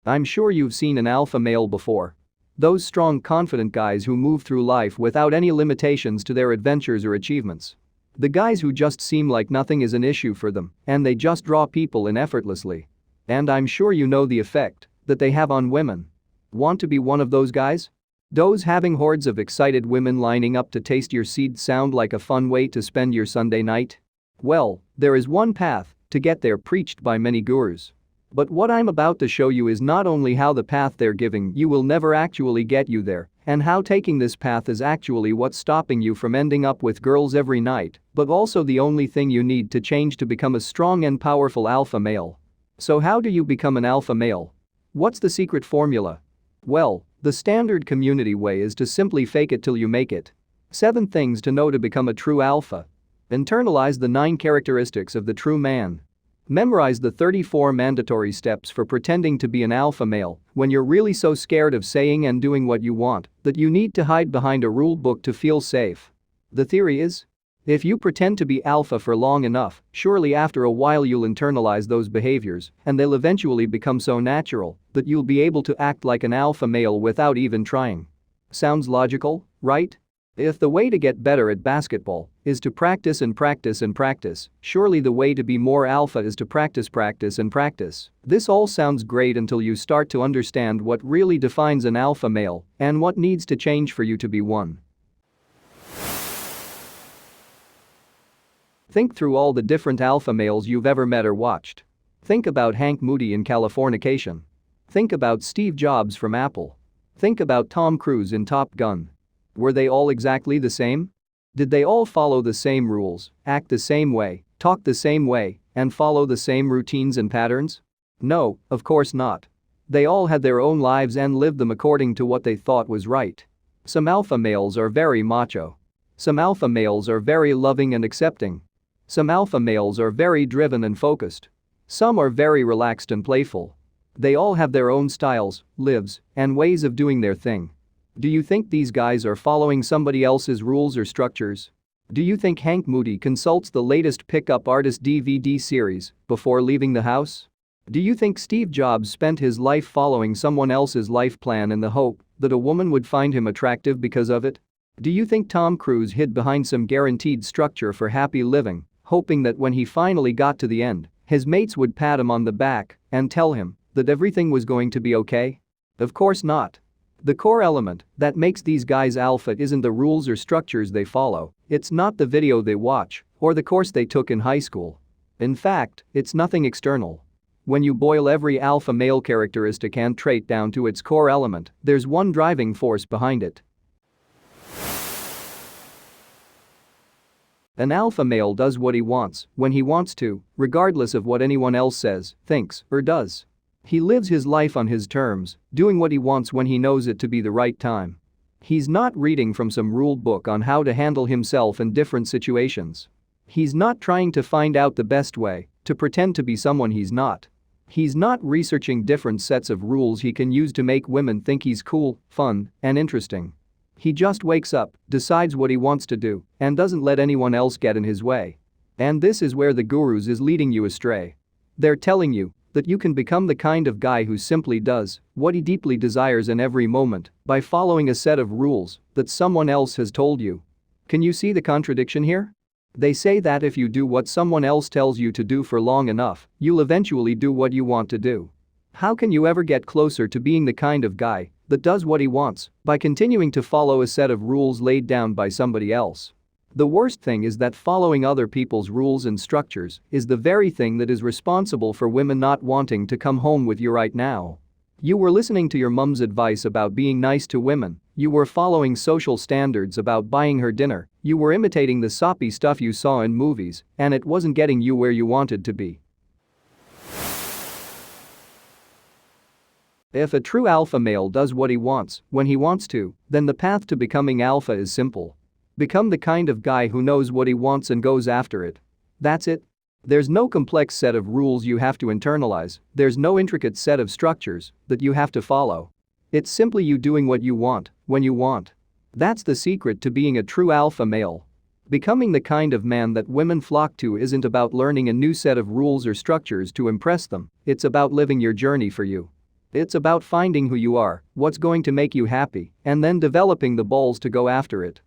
I'm sure you've seen an alpha male before. Those strong, confident guys who move through life without any limitations to their adventures or achievements. The guys who just seem like nothing is an issue for them and they just draw people in effortlessly. And I'm sure you know the effect that they have on women. Want to be one of those guys? Does having hordes of excited women lining up to taste your seed sound like a fun way to spend your Sunday night? Well, there is one path to get there preached by many gurus. But what I'm about to show you is not only how the path they're giving you will never actually get you there, and how taking this path is actually what's stopping you from ending up with girls every night, but also the only thing you need to change to become a strong and powerful alpha male. So how do you become an alpha male? What's the secret formula? Well, the standard community way is to simply fake it till you make it. 7 things to know to become a true alpha. Internalize the 9 characteristics of the true man. Memorize the 34 mandatory steps for pretending to be an alpha male when you're really so scared of saying and doing what you want that you need to hide behind a rule book to feel safe. The theory is, if you pretend to be alpha for long enough, surely after a while you'll internalize those behaviors and they'll eventually become so natural that you'll be able to act like an alpha male without even trying. Sounds logical, right? If the way to get better at basketball is to practice and practice and practice, surely the way to be more alpha is to practice, practice and practice. This all sounds great until you start to understand what really defines an alpha male and what needs to change for you to be one. Think through all the different alpha males you've ever met or watched. Think about Hank Moody in Californication. Think about Steve Jobs from Apple. Think about Tom Cruise in Top Gun. Were they all exactly the same? Did they all follow the same rules, act the same way, talk the same way, and follow the same routines and patterns? No, of course not. They all had their own lives and lived them according to what they thought was right. Some alpha males are very macho. Some alpha males are very loving and accepting. Some alpha males are very driven and focused. Some are very relaxed and playful. They all have their own styles, lives, and ways of doing their thing. Do you think these guys are following somebody else's rules or structures? Do you think Hank Moody consults the latest pickup artist DVD series before leaving the house? Do you think Steve Jobs spent his life following someone else's life plan in the hope that a woman would find him attractive because of it? Do you think Tom Cruise hid behind some guaranteed structure for happy living, hoping that when he finally got to the end, his mates would pat him on the back and tell him that everything was going to be okay? Of course not. The core element that makes these guys alpha isn't the rules or structures they follow, it's not the video they watch or the course they took in high school. In fact, it's nothing external. When you boil every alpha male characteristic and trait down to its core element, there's one driving force behind it. An alpha male does what he wants when he wants to, regardless of what anyone else says, thinks, or does. He lives his life on his terms, doing what he wants when he knows it to be the right time. He's not reading from some rule book on how to handle himself in different situations. He's not trying to find out the best way to pretend to be someone he's not. He's not researching different sets of rules he can use to make women think he's cool, fun, and interesting. He just wakes up, decides what he wants to do, and doesn't let anyone else get in his way. And this is where the gurus is leading you astray. They're telling you that you can become the kind of guy who simply does what he deeply desires in every moment by following a set of rules that someone else has told you. Can you see the contradiction here? They say that if you do what someone else tells you to do for long enough, you'll eventually do what you want to do. How can you ever get closer to being the kind of guy that does what he wants by continuing to follow a set of rules laid down by somebody else? The worst thing is that following other people's rules and structures is the very thing that is responsible for women not wanting to come home with you right now. You were listening to your mom's advice about being nice to women, you were following social standards about buying her dinner, you were imitating the soppy stuff you saw in movies, and it wasn't getting you where you wanted to be. If a true alpha male does what he wants when he wants to, then the path to becoming alpha is simple. Become the kind of guy who knows what he wants and goes after it. That's it. There's no complex set of rules you have to internalize, there's no intricate set of structures that you have to follow. It's simply you doing what you want, when you want. That's the secret to being a true alpha male. Becoming the kind of man that women flock to isn't about learning a new set of rules or structures to impress them, it's about living your journey for you. It's about finding who you are, what's going to make you happy, and then developing the balls to go after it.